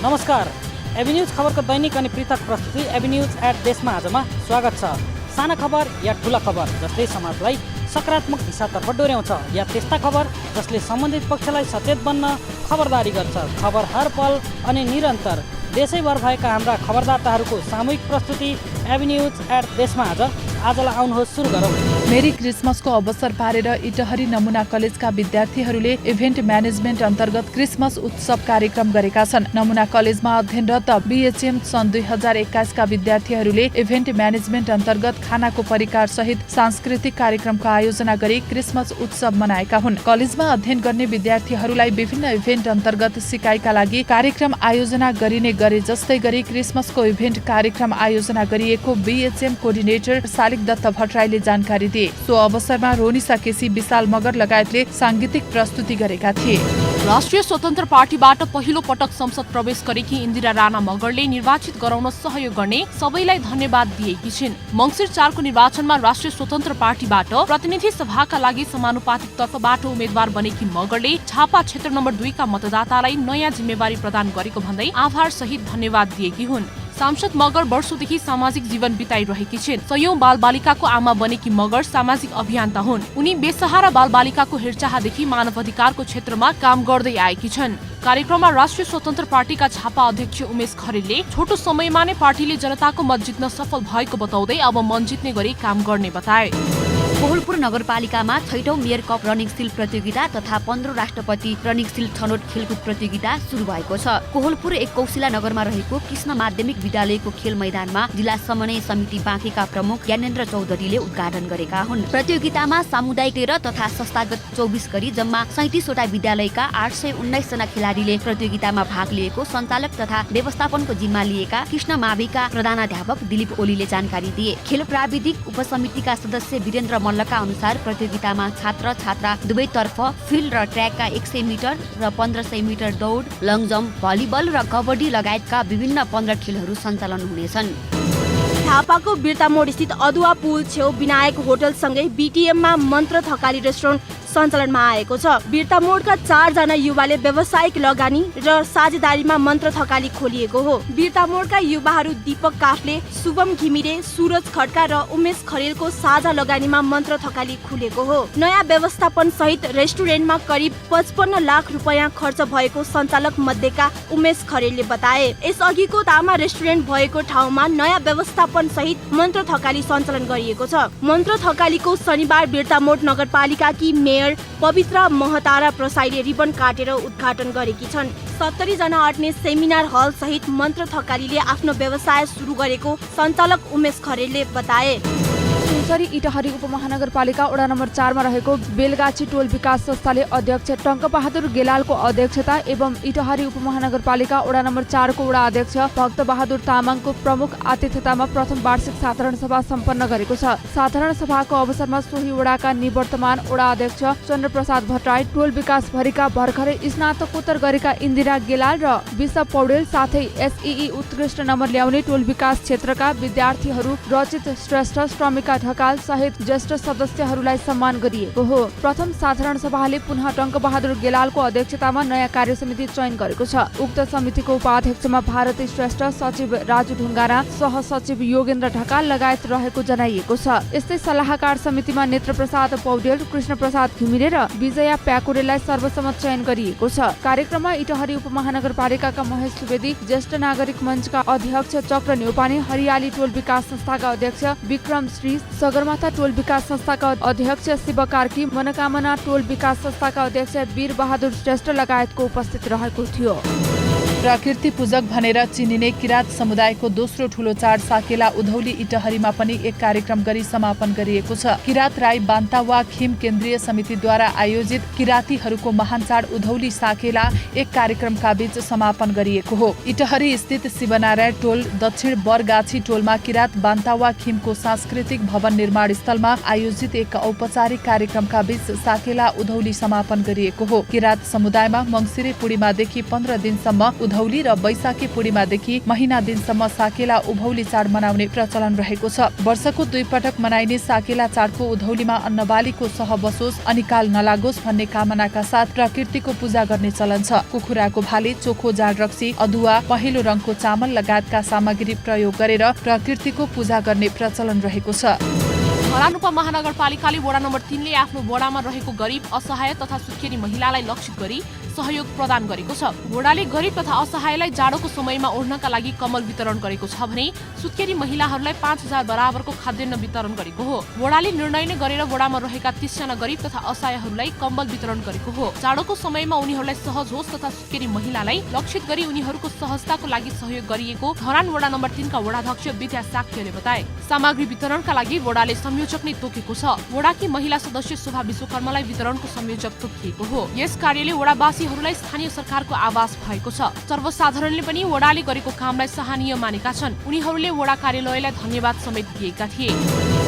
नमस्कार। AB news खबरको दैनिक अनि पृथक प्रस्तुति एबी न्यूज एट देशमा आजमा स्वागत छ। साना खबर या ठुला खबर जसले समाजलाई सकारात्मक दिशातर्फ डोर्याउँछ या त्यस्ता खबर जसले सम्बन्धित पक्षलाई सचेत बन्न खबरदारी गर्छ। खबर हर पल अनि निरन्तर देशैभर भएका हाम्रा खबरदाताहरूको सामूहिक प्रस्तुति एबी न्यूज एट देशमा आजलाई आउनुहोस् सुरु गरौँ। मेरी क्रिसमसको अवसर पारेर इटहरी नमुना कलेजका विद्यार्थीहरूले इभेन्ट म्यानेजमेन्ट अन्तर्गत क्रिसमस उत्सव कार्यक्रम गरेका छन्। नमुना कलेजमा अध्ययनरत बीएचएम सन् 2021 का विद्यार्थीहरूले इभेन्ट म्यानेजमेन्ट अन्तर्गत खानाको परिकार सहित सांस्कृतिक कार्यक्रमको आयोजना गरी क्रिसमस उत्सव मनाएका हुन्। कलेजमा अध्ययन गर्ने विद्यार्थीहरूलाई विभिन्न इभेन्ट अन्तर्गत सिकाइका लागि कार्यक्रम आयोजना गरिने गरे जस्तै गरी क्रिसमसको इभेन्ट कार्यक्रम आयोजना गरिएको बीएचएम कोअर्डिनेटर शालिक दत्त भट्टराईले जानकारी दिए। सो अवसरमा रोनिसा केसी, विशाल मगर लगायतले सांगीतिक प्रस्तुति गरेका थिए। राष्ट्रिय स्वतन्त्र पार्टीबाट पहिलो पटक संसद प्रवेश गरेकी इन्दिरा राणा मगरले निर्वाचित गराउन सहयोग गर्ने सबैलाई धन्यवाद दिएकी छिन्। मङ्सिर 4 को निर्वाचनमा राष्ट्रिय स्वतन्त्र पार्टीबाट प्रतिनिधि सभाका लागि समानुपातिक तर्फबाट उम्मेद्वार बनेकी मगरले झापा क्षेत्र नम्बर 2 का मतदातालाई नयाँ जिम्मेवारी प्रदान गरेको भन्दै आभार सहित धन्यवाद दिएकी हुन्। सांसद मगर वर्षौंदेखि सामाजिक जीवन बिताइरहेकी छिन्। सयौं बालबालिकाको आमा बनेकी मगर सामाजिक अभियन्ता हुन्। उनी बेसहारा बालबालिकाको हेरचाहदेखि मानव अधिकारको क्षेत्रमा काम गर्दै आएकी छन्। कार्यक्रममा राष्ट्रिय स्वतन्त्र पार्टीका झापा अध्यक्ष उमेश खरेलले छोटो समयमा नै पार्टीले जनताको मत जित्न सफल भएको बताउँदै अब मन जित्ने गरी काम गर्ने बताए। कोहलपुर नगरपालिकामा 6औं मेयर कप रनिङ स्टिल प्रतियोगिता तथा 15 राष्ट्रपति रनिङ स्टिल छनौट खेलकुद प्रतियोगिता सुरु भएको छ। कोहलपुर एक कौशिला नगरमा रहेको कृष्ण माध्यमिक विद्यालयको खेल मैदानमा जिल्ला समन्वय समिति बाँकेका प्रमुख ज्ञानेन्द्र चौधरीले उद्घाटन गरेका हुन्। प्रतियोगितामा सामुदायिक 13 तथा संस्थागत 24 गरी जम्मा 37 वटा विद्यालयका 819 जना खेलाडीले प्रतियोगितामा भाग लिएको सञ्चालक तथा व्यवस्थापनको जिम्मा लिएका कृष्ण माविका प्रधानाध्यापक दिलीप ओलीले जानकारी दिए। खेल प्राविधिक उपसमितिका सदस्य वीरेन्द्र मल्लका अनुसार प्रतियोगितामा छात्र छात्रा दुवैतर्फ फिल्ड र ट्र्याकका 100 मिटर र 1500 मिटर दौड, लङ जम्प, भलिबल र कबड्डी लगायतका विभिन्न 15 खेलहरू सञ्चालन हुनेछन्। झापाको बिर्तामोड स्थित अदुवा पुल छेउ विनायक होटलसँगै बीटीएममा मन्त्र थकाली रेस्टुरेन्ट सञ्चालनमा आएको छ। बिर्तामोडका 4 जना युवाले व्यावसायिक लगानी र साझेदारीमा मन्त्र थकाली खोलिएको हो। बिर्तामोडका युवाहरू दीपक काफ्ले, शुभम घिमिरे, सूरज खड्का र उमेश खरेलको साझा लगानीमा मन्त्र थकाली खुलेको हो। नयाँ व्यवस्थापन सहित रेस्टुरेन्टमा करिब 55 लाख रुपैयाँ खर्च भएको सञ्चालक मध्येका उमेश खरेलले बताए। यसअघिको तामा रेस्टुरेन्ट भएको ठाउँमा नयाँ व्यवस्थापन सहित मन्त्र थकाली सञ्चालन गरिएको छ। मन्त्र थकालीको शनिबार बिर्तामोड नगरपालिकाकी मेयर पवित्र महतारा प्रसाईले रिबन काटेर उद्घाटन गरेकी छन्। 70 जना अट्ने सेमिनार हल सहित मन्त्र थकालीले आफ्नो व्यवसाय सुरु गरेको सञ्चालक उमेश खरेलले बताए। सुनसरी इटहरी उपमहानगरपालिका वडा नम्बर 4 मा रहेको बेलगाछी टोल विकास संस्थाले अध्यक्ष टङ्क बहादुर गेलालको अध्यक्षता एवं इटहरी उपमहानगरपालिका वडा नम्बर 4 को वडा अध्यक्ष भक्त बहादुर तामाङको प्रमुख आतिथ्यतामा प्रथम वार्षिक साधारण सभा सम्पन्न गरेको छ। साधारण सभाको अवसरमा सोही वडाका निवर्तमान वडा अध्यक्ष चन्द्रप्रसाद भट्टराई, टोल विकास भरिका भर्खरै स्नातकोत्तर गरेका इन्दिरा गेलाल र विशव पौडेल साथै एसईई उत्कृष्ट नम्बर ल्याउने टोल विकास क्षेत्रका विद्यार्थीहरू रचित श्रेष्ठ, श्रमिका ढकाल सहित ज्येष्ठ सदस्यहरूलाई सम्मान गरिएको हो। प्रथम साधारण सभाले पुनः टङ्क बहादुर गेलालको अध्यक्षतामा नयाँ कार्य समिति चयन गरेको छ। उक्त समितिको उपाध्यक्षमा भारती श्रेष्ठ, सचिव राजु ढुङ्गाना, सहसचिव योगेन्द्र ढकाल लगायत रहेको जनाइएको छ। यस्तै सल्लाहकार समितिमा नेत्र प्रसाद पौडेल, कृष्ण प्रसाद घिमिरे र विजया प्याकुरेलाई सर्वसम्मत चयन गरिएको छ। कार्यक्रममा इटहरी उपमहानगरपालिकाका महेश सुवेदी, ज्येष्ठ नागरिक मञ्चका अध्यक्ष चक्र न्यौपाने, हरियाली टोल विकास संस्थाका अध्यक्ष विक्रम श्री, सगरमाथा टोल विकास संस्थाका अध्यक्ष शिव कार्की, मनोकामना टोल विकास संस्थाका अध्यक्ष वीर बहादुर श्रेष्ठ लगायतको उपस्थित रहेको थियो। प्रकृति पूजक भनेर चिनिने किरात समुदायको दोस्रो ठूलो चाड साकेला उधौली इटहरीमा पनि एक कार्यक्रम गरी समापन गरिएको छ। किरात राई बान्ता वा खिम केन्द्रीय समितिद्वारा आयोजित किरातीहरूको महान चाड उधौली साकेला एक कार्यक्रमका बीच समापन गरिएको हो। इटहरी स्थित शिवनारायण टोल दक्षिण बरगाछी टोलमा किरात बान्ता वा खिमको सांस्कृतिक भवन निर्माण स्थलमा आयोजित एक औपचारिक कार्यक्रमका बीच साकेला उधौली समापन गरिएको हो। किरात समुदायमा मङ्सिरे पूर्णिमादेखि 15 दिनसम्म उधौली र बैशाखी पूर्णिमादेखि महिना दिनसम्म साकेला उभौली चाड मनाउने प्रचलन रहेको छ। वर्षको 2 पटक मनाइने साकेला चाडको उधौलीमा अन्नबालीको सह बसोस् अनि काल नलागोस् भन्ने कामनाका साथ प्रकृतिको पूजा गर्ने चलन छ। कुखुराको भाले, चोखो जाँड रक्सी, अदुवा, पहेँलो रङको चामल लगायतका सामग्री प्रयोग गरेर प्रकृतिको पूजा गर्ने प्रचलन रहेको छ। धरान उपमहानगरपालिकाले वडा नम्बर 3 ले आफ्नो वडामा रहेको गरिब, असहाय तथा सुत्केरी महिलालाई लक्षित गरी सहयोग प्रदान गरेको छ। वडाले गरिब तथा असहायलाई जाडोको समयमा ओढ्नका लागि कम्बल वितरण गरेको छ भने सुत्केरी महिलाहरूलाई 5000 बराबरको खाद्यान्न वितरण गरेको हो। वडाले निर्णय नै गरेर वडामा रहेका 30 जना गरिब तथा असहायहरूलाई कम्बल वितरण गरेको हो। जाडोको समयमा उनीहरूलाई सहज होस् तथा सुत्केरी महिलालाई लक्षित गरी उनीहरूको सहजताको लागि सहयोग गरिएको धरान वडा नम्बर 3 का वडाध्यक्ष विद्या साक्यले बताए। सामग्री वितरणका लागि वडाले संयोजक नै तोकेको छ। वडाकी महिला सदस्य शोभा विश्वकर्मालाई वितरणको संयोजक तोकिएको हो। यस कार्यले वडावासीहरूलाई स्थानीय सरकारको आवास भएको छ। सर्वसाधारणले पनि वडाले गरेको कामलाई सराहनीय मानेका छन्। उनीहरूले वडा कार्यालयलाई धन्यवाद समेत दिएका थिए।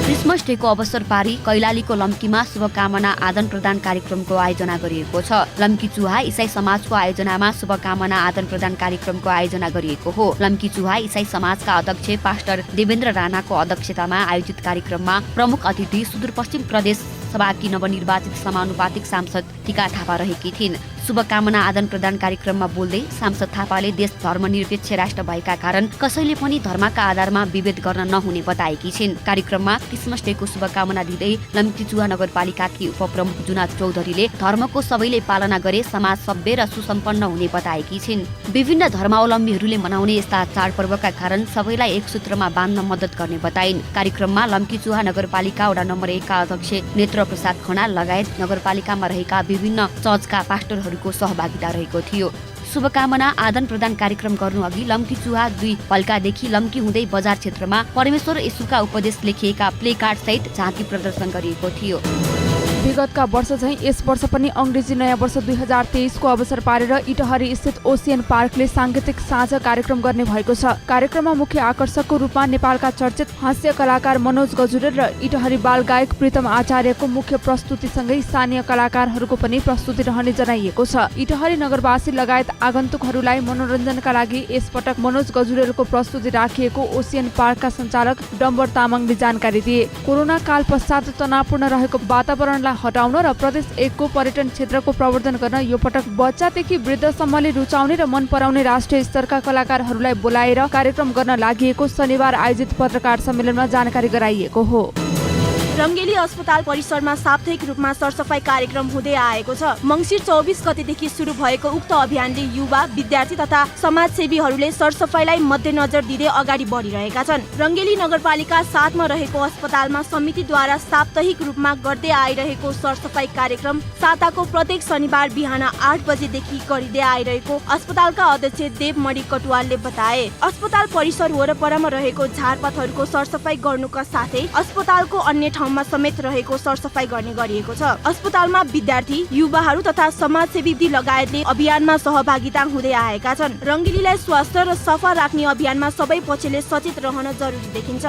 क्रिसमस डेको अवसर पारी कैलालीको लम्कीमा शुभकामना आदान प्रदान कार्यक्रमको आयोजना गरिएको छ। लम्की चुहा इसाई समाजको आयोजनामा शुभकामना आदान प्रदान कार्यक्रमको आयोजना गरिएको हो। लम्की चुहा इसाई समाजका अध्यक्ष पास्टर देवेन्द्र राणाको अध्यक्षतामा आयोजित कार्यक्रममा प्रमुख अतिथि सुदूरपश्चिम प्रदेश सभाकी नवनिर्वाचित समानुपातिक सांसद टीका थापा रहेकी थिइन्। शुभकामना आदान प्रदान कार्यक्रममा बोल्दै सांसद थापाले देश धर्मनिरपेक्ष राष्ट्र भएका कारण कसैले पनि धर्मका आधारमा विभेद गर्न नहुने बताएकी छिन्। कार्यक्रममा क्रिसमस डेको शुभकामना दिँदै लम्कीचुवा नगरपालिकाकी उपप्रमुख जुना चौधरीले धर्मको सबैले पालना गरे समाज सभ्य र सुसम्पन्न हुने बताएकी छिन्। विभिन्न धर्मावलम्बीहरूले मनाउने यस्ता चाडपर्वका कारण सबैलाई एक सूत्रमा बाँध्न मद्दत गर्ने बताइन्। कार्यक्रममा लम्कीचुवा नगरपालिका वडा नम्बर 1 का अध्यक्ष नेत्र प्रसाद खनाल लगायत नगरपालिकामा रहेका विभिन्न चर्चका पास्टरहरूको सहभागिता रहेको थियो। शुभकामना आदान प्रदान कार्यक्रम गर्नु अघि लम्की चुहा 2 पल्कादेखि लम्की हुँदै बजार क्षेत्रमा परमेश्वर येशूका उपदेश लेखिएका प्ले कार्ड सहित झाँकी प्रदर्शन गरिएको थियो। विगतका वर्ष झैं यस वर्ष पनि अंग्रेजी नयाँ वर्ष 2023 को अवसर पारेर इटहरी स्थित ओसियन पार्कले सांगीतिक साँझ कार्यक्रम गर्ने भएको छ। कार्यक्रममा मुख्य आकर्षकको रूपमा नेपालका चर्चित हास्य कलाकार मनोज गजुरेल र इटहरी बाल गायक प्रीतम आचार्यको मुख्य प्रस्तुतिसँगै स्थानीय कलाकारहरूको पनि प्रस्तुति रहने जनाइएको छ। इटहरी नगरवासी लगायत आगन्तुकहरूलाई मनोरञ्जनका लागि यसपटक मनोज गजुरेलको प्रस्तुति राखिएको ओसियन पार्कका सञ्चालक डम्बर तामाङले जानकारी दिए। कोरोना काल पश्चात तनावपूर्ण रहेको वातावरणलाई हटाउन र प्रदेश 1 को पर्यटन क्षेत्रको प्रवर्धन गर्न यो पटक बच्चादेखि वृद्धसम्मले रुचाउने र मन पराउने राष्ट्रिय स्तरका कलाकारहरूलाई बोलाएर कार्यक्रम गर्न लागि शनिबार आयोजित पत्रकार सम्मेलनमा जानकारी गराइएको हो। रङ्गेली अस्पताल परिसरमा साप्ताहिक रूपमा सरसफाई कार्यक्रम हुँदै आएको छ। मङ्सिर 24 गतेदेखि सुरु भएको उक्त अभियानले युवा, विद्यार्थी तथा समाजसेवीहरूले सरसफाईलाई मध्यनजर दिँदै अगाडि बढिरहेका छन्। रङ्गेली नगरपालिका 7 मा रहेको अस्पतालमा समितिद्वारा साप्ताहिक रूपमा गर्दै आइरहेको सरसफाई कार्यक्रम साताको प्रत्येक शनिबार बिहान 8 बजेदेखि गरिँदै आइरहेको अस्पतालका अध्यक्ष देवमणि कटुवालले बताए। अस्पताल परिसर वरपरमा रहेको झारपातहरूको सरसफाई गर्नुका साथै अस्पतालको अन्य ठाउँमा समेत रहेको सरसफाई गर्ने गरिएको छ। अस्पतालमा विद्यार्थी, युवाहरू तथा समाजसेवी लगायतले अभियानमा सहभागिता हुँदै आएका छन्। रङ्गेलीलाई स्वस्थ र सफा राख्ने अभियानमा सबै पक्षले सचेत रहन जरुरी देखिन्छ।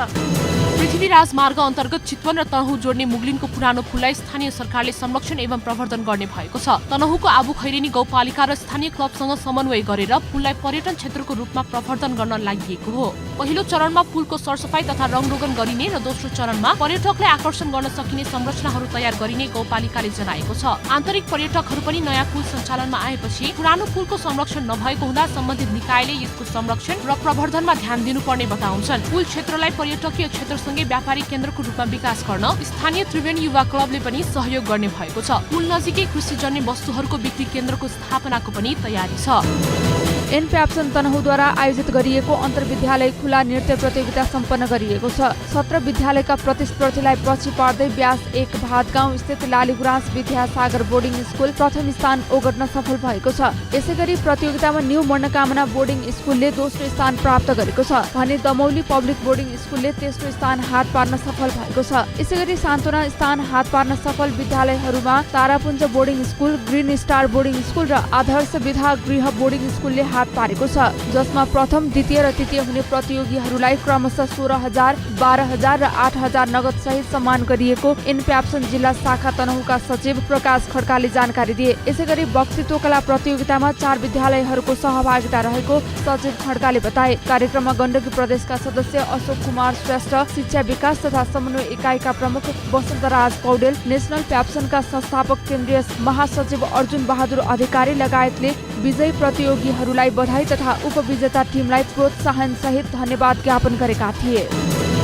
पृथ्वी राजमार्ग अन्तर्गत चितवन र तनहु जोड्ने मुगलिनको पुरानो पुललाई स्थानीय सरकारले संरक्षण एवं प्रवर्धन गर्ने भएको छ। तनहुको आबु खैरेनी गाउँपालिका र स्थानीय क्लबसँग समन्वय गरेर पुललाई पर्यटन क्षेत्रको रूपमा प्रवर्धन गर्न लागि हो। पहिलो चरणमा पुलको सरसफाई तथा रङरोगन गरिने र दोस्रो चरणमा पर्यटकलाई आकर्षण गर्न सकिने संरचनाहरू तयार गरिने गाउँपालिकाले जनाएको छ। आन्तरिक पर्यटकहरू पनि नयाँ पुल सञ्चालनमा आएपछि पुरानो पुलको संरक्षण नभएको हुँदा सम्बन्धित निकायले यसको संरक्षण र प्रवर्धनमा ध्यान दिनुपर्ने बताउँछन्। पुल क्षेत्रलाई पर्यटकीय क्षेत्रसँगै व्यापारिक केन्द्रको रूपमा विकास गर्न स्थानीय त्रिवेणी युवा क्लबले पनि सहयोग गर्ने भएको छ। पुल नजिकै कृषिजन्य वस्तुहरूको बिक्री केन्द्रको स्थापनाको पनि तयारी छ। एन प्याप्सन तनहुद्वारा आयोजित गरिएको अन्तर्विद्यालय खुला नृत्य प्रतियोगिता सम्पन्न गरिएको छ। सत्र विद्यालयका प्रतिस्पर्धीलाई पछि पार्दै ब्यास 1 भातगाउँ स्थित लालीगुराँस विद्यासागर बोर्डिङ स्कुल प्रथम स्थान ओगट्न सफल भएको छ। यसैगरी प्रतियोगितामा न्यू मनोकामना बोर्डिङ स्कुलले दोस्रो स्थान प्राप्त गरेको छ भने दमौली पब्लिक बोर्डिङ स्कुलले तेस्रो स्थान हात पार्न सफल भएको छ। यसैगरी सान्त्वना स्थान हात पार्न सफल विद्यालयहरूमा Tarapunja boarding school, green star boarding school र आदर्श विद्या गृह बोर्डिङ स्कुलले हात तैयार पारेको छ, जसमा प्रथम, द्वितीय र तृतीय हुने प्रतियोगीहरूलाई क्रमशः 16,000, 12,000 र 8,000 नगद सहित सम्मान गरिएको इन्प्याप्सन जिल्ला शाखा तनहुँका सचिव प्रकाश खड्काले जानकारी दिए। यसैगरी वक्तृत्व कला प्रतियोगितामा 4 विद्यालयहरूको सहभागिता रहेको सचिव खड्काले बताए। कार्यक्रममा गण्डकी प्रदेशका सदस्य अशोक कुमार श्रेष्ठ, शिक्षा विकास तथा समन्वय इकाइका प्रमुख वसन्तराज पौडेल, नेशनल प्याप्सनका संस्थापक केन्द्रीय महासचिव अर्जुन बहादुर अधिकारी लगायतले विजयी प्रतियोगीहरूलाई बधाई तथा उपविजेता टिमलाई प्रोत्साहन सहित धन्यवाद ज्ञापन गरेका थिए।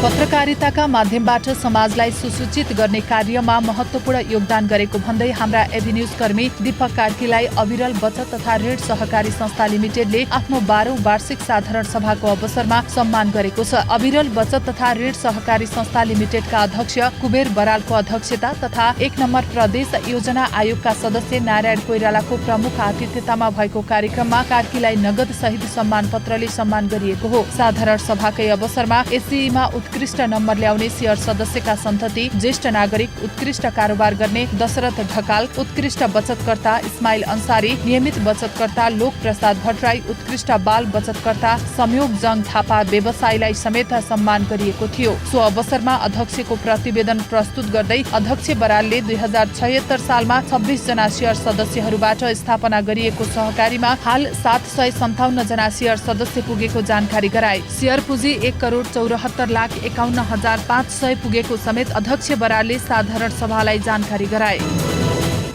पत्रकारिताका माध्यमबाट समाजलाई सुसूचित गर्ने कार्यमा महत्त्वपूर्ण योगदान गरेको भन्दै हाम्रा एभिन्यूज कर्मी दीपक कार्कीलाई अविरल बचत तथा ऋण सहकारी संस्था लिमिटेडले आफ्नो 12औं वार्षिक साधारण सभाको अवसरमा सम्मान गरेको छ। अविरल बचत तथा ऋण सहकारी संस्था लिमिटेडका अध्यक्ष कुबेर बरालको अध्यक्षता तथा 1 नम्बर प्रदेश योजना आयोगका सदस्य नारायण कोइरालाको प्रमुख आतिथ्यतामा भएको कार्यक्रममा कार्कीलाई नगद सहित सम्मान पत्रले सम्मान गरिएको हो। साधारण सभाकै अवसरमा एससीईमा उत्कृष्ट नम्बर ल्याउने शेयर सदस्यका सन्तति, ज्येष्ठ नागरिक, उत्कृष्ट कारोबार गर्ने दशरथ ढकाल, उत्कृष्ट बचतकर्ता इस्माइल अन्सारी, नियमित बचतकर्ता लोक प्रसाद भट्टराई, उत्कृष्ट बाल बचतकर्ता संयोग जङ थापा व्यवसायीलाई समेत सम्मान गरिएको थियो। सो अवसरमा अध्यक्षको प्रतिवेदन प्रस्तुत गर्दै अध्यक्ष बरालले 2076 सालमा 26 जना शेयर सदस्यहरूबाट स्थापना गरिएको सहकारीमा हाल 757 जना शेयर सदस्य पुगेको जानकारी गराए। शेयर पुँजी 1,74,51,500 पुगेको समेत अध्यक्ष बरालले साधारण सभालाई जानकारी गराए।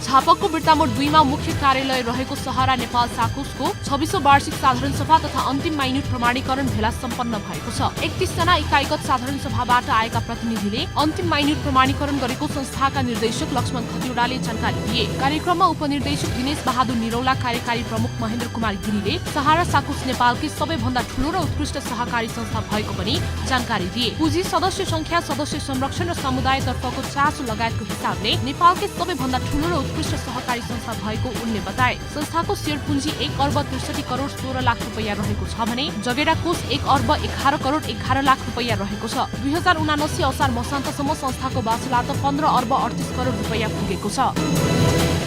झापकको बिर्तामोड 2 मा मुख्य कार्यालय रहेको सहारा नेपाल साकुसको 26औं वार्षिक साधारण सभा तथा अन्तिम माइन्युट प्रमाणीकरण भेला सम्पन्न भएको छ। 31 जना इकाइगत साधारण सभाबाट आएका प्रतिनिधिले अन्तिम माइन्युट प्रमाणीकरण गरेको संस्थाका निर्देशक लक्ष्मण खतिवड़ाले जानकारी दिए। कार्यक्रममा उपनिर्देशक दिनेश बहादुर निरौला, कार्यकारी प्रमुख महेन्द्र कुमार गिरीले सहारा साकुस नेपालकै सबैभन्दा ठूलो र उत्कृष्ट सहकारी संस्था भएको पनि जानकारी दिए। पुँजी, सदस्य संख्या, सदस्य संरक्षण र समुदायतर्फको चासो लगायतको हिसाबले नेपालकै सबैभन्दा ठूलो र उत्कृष्ट सहकारी संस्था भएको उनले बताए। संस्थाको शेयर पुँजी 1 अर्ब 63 करोड 16 लाख रुपैयाँ रहेको छ भने जगेडा कोष 1 अर्ब 11 करोड 11 लाख रुपैयाँ रहेको छ। 2079 असार मसान्तसम्म संस्थाको वासुलात 15 अर्ब 38 करोड रुपैयाँ पुगेको छ।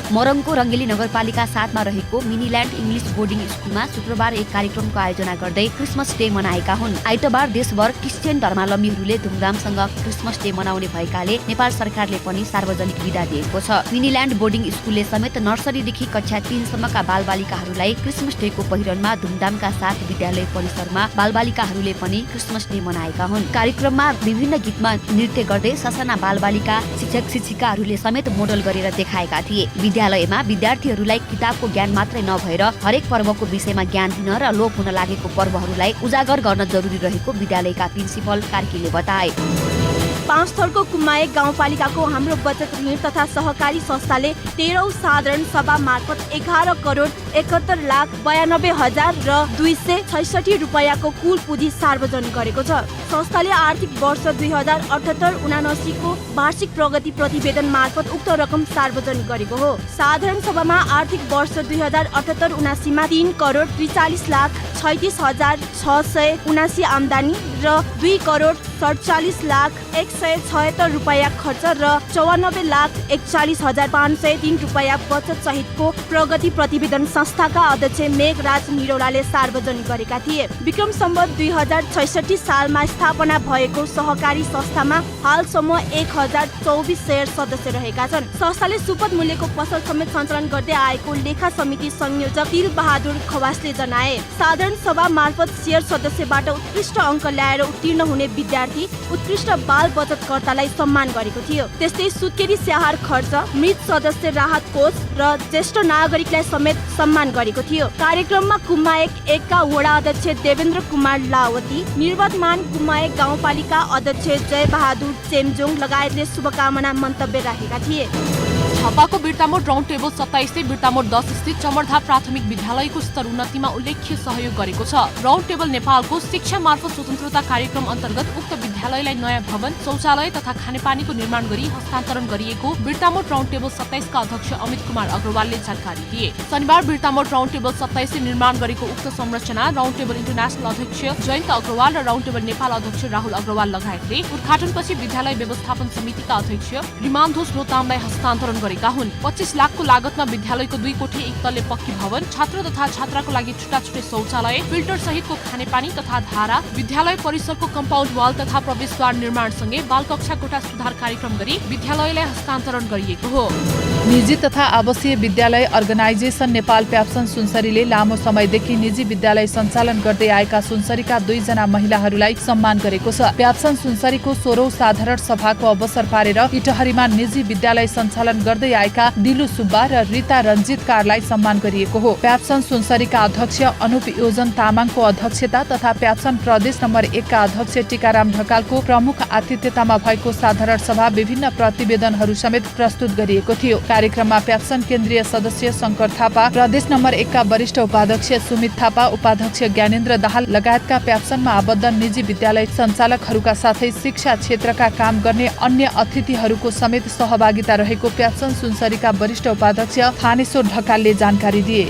मोरङको रङ्गेली नगरपालिका 7 मा रहेको मिनील्यान्ड इङ्ग्लिस बोर्डिङ स्कुलमा शुक्रबार एक कार्यक्रमको आयोजना गर्दै क्रिसमस डे मनाएका हुन्। आइतबार देशभर क्रिस्चियन धर्मावलम्बीहरूले धुमधामसँग क्रिसमस डे मनाउने भएकाले नेपाल सरकारले पनि सार्वजनिक बिदा दिएको छ। मिनील्यान्ड बोर्डिङ स्कुलले समेत नर्सरीदेखि कक्षा 3 सम्मका बालबालिकाहरूलाई क्रिसमस डेको पहिरनमा धुमधामका साथ विद्यालय परिसरमा बालबालिकाहरूले पनि क्रिसमस डे मनाएका हुन्। कार्यक्रममा विभिन्न गीतमा नृत्य गर्दै ससाना बालबालिका, शिक्षक शिक्षिकाहरूले समेत मोडल गरेर देखाएका थिए। विद्यालयमा विद्यार्थीहरूलाई किताबको ज्ञान मात्रै नभएर हरेक पर्वको विषयमा ज्ञान दिन र लोप हुन लागेको पर्वहरूलाई उजागर गर्न जरुरी रहेको विद्यालयका प्रिन्सिपल कार्कीले बताए। 5 थरको कुमायक गाउँपालिकाको हाम्रो बचत ऋण तथा सहकारी संस्थाले 13औं साधारण सभा मार्फत 11 करोड 71 लाख 92 हजार र 266 रुपैयाँको कुल पुँजी सार्वजनिक गरेको छ। संस्थाले आर्थिक वर्ष 2078-79 को वार्षिक प्रगति प्रतिवेदन मार्फत उक्त रकम सार्वजनिक गरेको हो। साधारण सभामा आर्थिक वर्ष 2078-79 मा 3 करोड 43 लाख 36 हजार 679 आम्दानी र 2 करोड 47 लाख 176 रुपैयाँ खर्च र 94 लाख 41 हजार 503 रुपैयाँ बचत सहितको प्रगति प्रतिवेदन संस्थाका अध्यक्ष मेघराज निरौलाले सार्वजनिक गरेका थिए। विक्रम सम्वत 2066 सालमा स्थापना भएको सहकारी संस्थामा हालसम्म 1024 शेयर सदस्य रहेका छन्। संस्थाले सुपथ मूल्यको पसल समेत सञ्चालन गर्दै आएको लेखा समिति संयोजक तिल बहादुर खवासले जनाए। साधारण सभा मार्फत शेयर सदस्यबाट उत्कृष्ट अङ्क ल्याएर उत्तीर्ण हुने विद्यार्थी, उत्कृष्ट बाल बचतकर्तालाई सम्मान गरेको थियो। त्यस्तै सुत्केरी स्याहार खर्च, मृत सदस्य राहत कोष र ज्येष्ठ नागरिकलाई समेत सम्मान गरेको थियो। कार्यक्रममा कुमायक 1 का वडा अध्यक्ष देवेन्द्र कुमार लावती, निर्वाचमान कुमायक गाउँपालिका अध्यक्ष जय बहादुर चेम्जोङ लगायतले शुभकामना मन्तव्य राखेका थिए। झापाको बिर्तामोड राउन्ड टेबल 27 ले बिर्तामोड 10 स्थित चमरधा प्राथमिक विद्यालयको स्तर उन्नतिमा उल्लेख्य सहयोग गरेको छ। राउन्ड टेबल नेपालको शिक्षा मार्फत स्वतन्त्रता कार्यक्रम अन्तर्गत उक्त विद्यालयलाई नयाँ भवन, शौचालय तथा खानेपानीको निर्माण गरी हस्तान्तरण गरिएको बिर्तामोड राउन्ड टेबल 27 का अध्यक्ष अमित कुमार अग्रवालले जानकारी दिए। शनिबार बिर्तामोड राउन्ड टेबल 27 ले निर्माण गरेको उक्त संरचना राउन्ड टेबल इन्टरनेसनल अध्यक्ष जयन्त अग्रवाल र राउन्ड टेबल नेपाल अध्यक्ष राहुल अग्रवाल लगायतले उद्घाटनपछि विद्यालय व्यवस्थापन समितिका अध्यक्ष रिमान्धोस रोतामलाई हस्तान्तरण गरेका रहेका हुन्। 25 लाखको लागतमा विद्यालयको 2 कोठे 1 तल्ले पक्की भवन, छात्र तथा छात्राको लागि छुट्टा-छुट्टै शौचालय, फिल्टर सहितको खानेपानी तथा धारा, विद्यालय परिसरको कम्पाउन्ड वाल तथा प्रवेशद्वार निर्माणसँगै बालकक्षा कोठा सुधार कार्यक्रम गरी विद्यालयलाई हस्तान्तरण गरिएको हो। निजी तथा आवासीय विद्यालय अर्गनाइजेसन नेपाल प्याप्सन सुनसरीले लामो समयदेखि निजी विद्यालय सञ्चालन गर्दै आएका सुनसरीका 2 जना महिलाहरूलाई सम्मान गरेको छ। प्याप्सन सुनसरीको 16औं साधारण सभाको अवसर पारेर इटहरीमा निजी विद्यालय सञ्चालन गर्दै आएका दिलु सुब्बा र रीता रञ्जित कारलाई सम्मान गरिएको हो। प्याप्सन सुनसरीका अध्यक्ष अनुप योजन तामाङको अध्यक्षता तथा प्याप्सन प्रदेश नम्बर 1 का अध्यक्ष टिकाराम ढकालको प्रमुख आतिथ्यतामा भएको साधारण सभा विभिन्न प्रतिवेदनहरू समेत प्रस्तुत गरिएको थियो। कार्यक्रममा प्याप्सन केन्द्रीय सदस्य शंकर थापा, प्रदेश नम्बर 1 का वरिष्ठ उपाध्यक्ष सुमित थापा, उपाध्यक्ष ज्ञानेन्द्र दाहाल लगायतका प्याप्सनमा आबद्ध निजी विद्यालय सञ्चालकहरूका साथै शिक्षा क्षेत्रका काम गर्ने अन्य अतिथिहरूको समेत सहभागिता रहेको प्याप्सन सुनसरीका वरिष्ठ उपाध्यक्ष थानेश्वर ढकालले जानकारी दिए।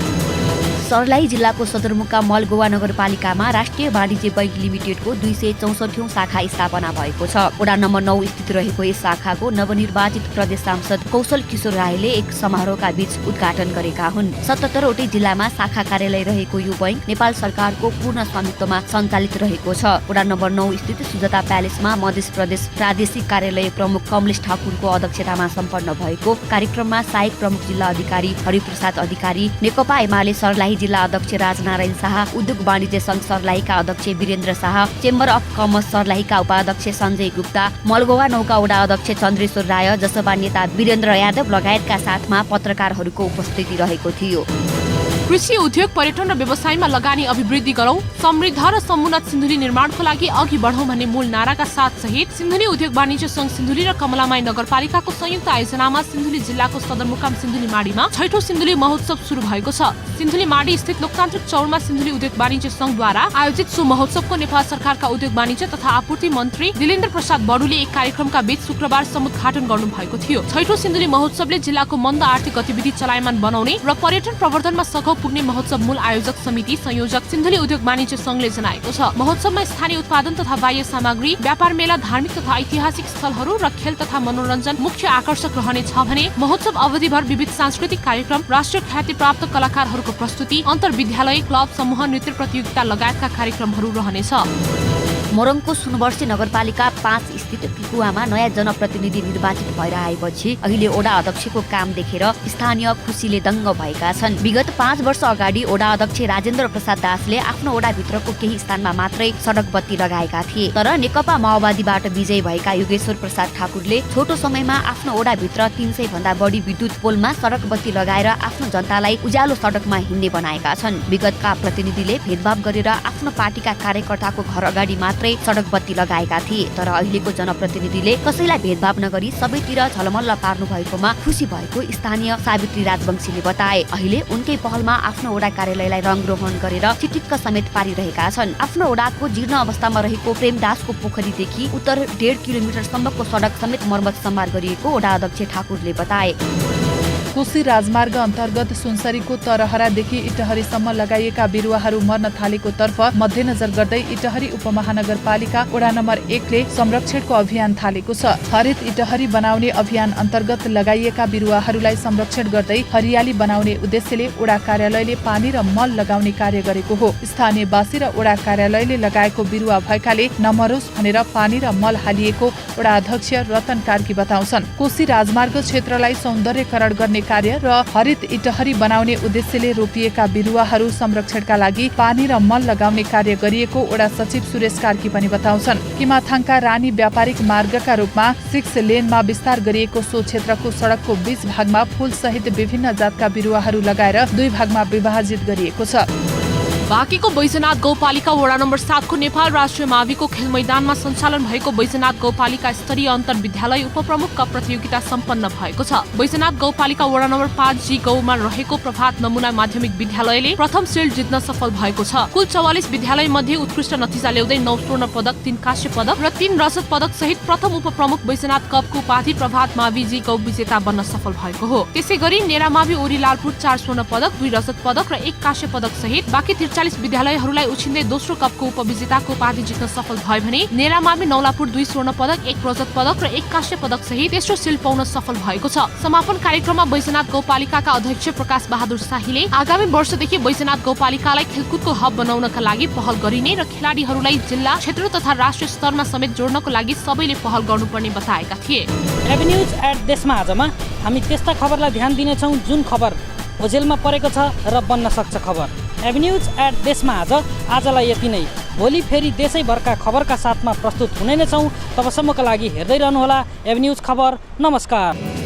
सर्लाही जिल्लाको सदरमुकाम मलगोवा नगरपालिकामा राष्ट्रिय वाणिज्य बैंक लिमिटेडको 264औं शाखा स्थापना भएको छ। वडा नम्बर 9 स्थित रहेको यस शाखाको नवनिर्वाचित प्रदेश सांसद कौशल किशोर रायले एक समारोहका बीच उद्घाटन गरेका हुन्। 77 वटै जिल्लामा शाखा कार्यालय रहेको यो बैंक नेपाल सरकारको पूर्ण स्वामित्वमा सञ्चालित रहेको छ। वडा नम्बर 9 स्थित सुजता प्यालेसमा मध्य प्रदेश प्रादेशिक कार्यालय प्रमुख कमलेश ठाकुरको अध्यक्षतामा सम्पन्न भएको कार्यक्रममा सहायक प्रमुख जिल्ला अधिकारी हरिप्रसाद अधिकारी, नेकपा एमाले सर्लाही जिल्ला अध्यक्ष राजनारायण शाह, उद्योग वाणिज्य संघ सर्लाहीका अध्यक्ष Virendra Shah, chamber of commerce सर्लाहीका उपाध्यक्ष सञ्जय गुप्ता, मलगोवा नौका वडा अध्यक्ष चन्द्रेश्वर राय, जसपा नेता वीरेन्द्र यादव लगायतका साथमा पत्रकारहरूको उपस्थिति रहेको थियो। कृषि, उद्योग, पर्यटन र व्यवसायमा लगानी अभिवृद्धि गरौं, समृद्ध र समुन्नत सिन्धुली निर्माणको लागि अघि बढौं भन्ने मूल नाराका साथ सहित सिन्धुली उद्योग वाणिज्य संघ सिन्धुली र कमलामाई नगरपालिकाको संयुक्त आयोजनामा सिन्धुली जिल्लाको सदरमुकाम सिन्धुली माडीमा 6औं सिन्धुली महोत्सव सुरु भएको छ। सिन्धुली माडी स्थित लोकतान्त्रिक चौरमा सिन्धुली उद्योग वाणिज्य संघद्वारा आयोजित सो महोत्सवको नेपाल सरकारका उद्योग वाणिज्य तथा आपूर्ति मन्त्री दिलेन्द्र प्रसाद बडुले एक कार्यक्रमका बीच शुक्रबार समुद्घाटन गर्नु भएको थियो। 6औं सिन्धुली महोत्सवले जिल्लाको मन्द आर्थिक गतिविधि चलायमान बनाउने र पर्यटन प्रवर्धनमा सघाउ पुग्ने महोत्सव मूल आयोजक समिति संयोजक सिन्धुली उद्योग वाणिज्य संघले जनाएको छ। महोत्सवमा स्थानीय उत्पादन तथा बाह्य सामग्री, व्यापार मेला, धार्मिक तथा ऐतिहासिक स्थलहरू र खेल तथा मनोरञ्जन मुख्य आकर्षक रहनेछ भने महोत्सव अवधिभर विविध सांस्कृतिक कार्यक्रम, राष्ट्रिय ख्याति प्राप्त कलाकारहरूको प्रस्तुति, अन्तर्विद्यालय क्लब, समूह नृत्य प्रतियोगिता लगायतका कार्यक्रमहरू रहनेछ। मोरङको सुनवर्सी नगरपालिका 5 स्थित पिकुवामा नयाँ जनप्रतिनिधि निर्वाचित भएर आएपछि अहिले वडा अध्यक्षको काम देखेर स्थानीय खुसीले दङ्ग भएका छन्। विगत 5 वर्ष अगाडि वडा अध्यक्ष राजेन्द्र प्रसाद दासले आफ्नो वडाभित्रको केही स्थानमा मात्रै सडक बत्ती लगाएका थिए। तर नेकपा माओवादीबाट विजयी भएका योगेश्वर प्रसाद ठाकुरले छोटो समयमा आफ्नो वडाभित्र 300 भन्दा बढी विद्युत पोलमा सडक बत्ती लगाएर आफ्नो जनतालाई उज्यालो सडकमा हिँड्ने बनाएका छन्। विगतका प्रतिनिधिले भेदभाव गरेर आफ्नो पार्टीका कार्यकर्ताको घर अगाडि सडक बत्ती लगाएका थिए। तर अहिलेको जनप्रतिनिधिले कसैलाई भेदभाव नगरी सबैतिर झलमल्ल पार्नु भएकोमा खुसी भएको स्थानीय सावित्री राजवंशीले बताए। अहिले उनकै पहलमा आफ्नो वडा कार्यालयलाई रङरोहण गरेर चिटिक्क समेत पारिरहेका छन्। आफ्नो वडाको जीर्ण अवस्थामा रहेको प्रेमदासको पोखरीदेखि उत्तर 1.5 किलोमिटरसम्मको सडक समेत मर्मत सम्भार गरिएको वडा अध्यक्ष ठाकुरले बताए। कोशी राजमार्ग अन्तर्गत सुनसरीको तरहरादेखि इटहरीसम्म लगाइएका बिरुवाहरू मर्न थालेको तर्फ मध्यनजर गर्दै इटहरी उपमहानगरपालिका वडा नम्बर 1 ले संरक्षणको अभियान थालेको छ। हरित इटहरी बनाउने अभियान अन्तर्गत लगाइएका बिरुवाहरूलाई संरक्षण गर्दै हरियाली बनाउने उद्देश्यले वडा कार्यालयले पानी र मल लगाउने कार्य गरेको हो। स्थानीयवासी र वडा कार्यालयले लगाएको बिरुवा भएकाले नमरोस् भनेर पानी र मल हालिएको वडा अध्यक्ष रतन कार्की बताउँछन्। कोशी राजमार्ग क्षेत्रलाई सौन्दर्यकरण गर्ने कार्य र हरित इटहरी बनाउने उद्देश्यले रोपिएका बिरुवाहरू संरक्षणका लागि पानी र मल लगाउने कार्य गरिएको वडा सचिव सुरेश कार्की पनि बताउँछन्। किमाथाङका रानी व्यापारिक मार्गका रूपमा 6 लेनमा विस्तार गरिएको सो क्षेत्रको सडकको 20 भागमा फूल सहित विभिन्न जातका बिरुवाहरू लगाएर 2 भागमा विभाजित गरिएको छ। बाँकीको बैजनाथ गाउँपालिका वडा नम्बर 7 को नेपाल राष्ट्रिय माविको खेल मैदानमा सञ्चालन भएको बैजनाथ गाउँपालिका स्तरीय अन्तर्विद्यालय उपप्रमुख कप प्रतियोगिता सम्पन्न भएको छ। बैजनाथ गाउँपालिका वडा नम्बर 5 जी गाउँमा रहेको प्रभात नमुना माध्यमिक विद्यालयले प्रथम सिल्ड जित्न सफल भएको छ। कुल 44 विद्यालय मध्ये उत्कृष्ट नतिजा ल्याउँदै 9 स्वर्ण पदक, 3 काँस्य पदक र 3 रजत पदक सहित प्रथम उपप्रमुख बैजनाथ कपको उपाधि प्रभात मावि जी गाउँ विजेता बन्न सफल भएको हो। त्यसैगरी नेरा मावि ओरी लालपुर 4 स्वर्ण पदक, 2 रजत पदक र 1 काँस्य पदक सहित बाँकी 143 विद्यालयहरूलाई उछिन्दै दोस्रो कपको उपविजेताको उपाधि जित्न सफल भयो भने नेरामामी नौलापुर 2 स्वर्ण पदक, 1 रजत पदक र 1 काँस्य पदक सहित तेस्रो सिल पाउन सफल भएको छ। समापन कार्यक्रममा बैजनाथ गाउँपालिकाका अध्यक्ष प्रकाश बहादुर शाहीले आगामी वर्षदेखि बैजनाथ गाउँपालिकालाई खेलकुदको हब बनाउनका लागि पहल गरिने र खेलाडीहरूलाई जिल्ला, क्षेत्र तथा राष्ट्रिय स्तरमा समेत जोड्नको लागि सबैले पहल गर्नुपर्ने बताएका थिए। एभिन्युज एट देशमा आजमा हामी त्यस्ता खबरलाई ध्यान दिनेछौँ जुन खबर ओझेलमा परेको छ र बन्न सक्छ खबर। एभिन्युज एट देशमा आजलाई यति नै। भोलि फेरि देशैभरका खबरका साथमा प्रस्तुत हुने नै छौँ। तबसम्मका लागि हेर्दै रहनुहोला एभिन्युज खबर। नमस्कार।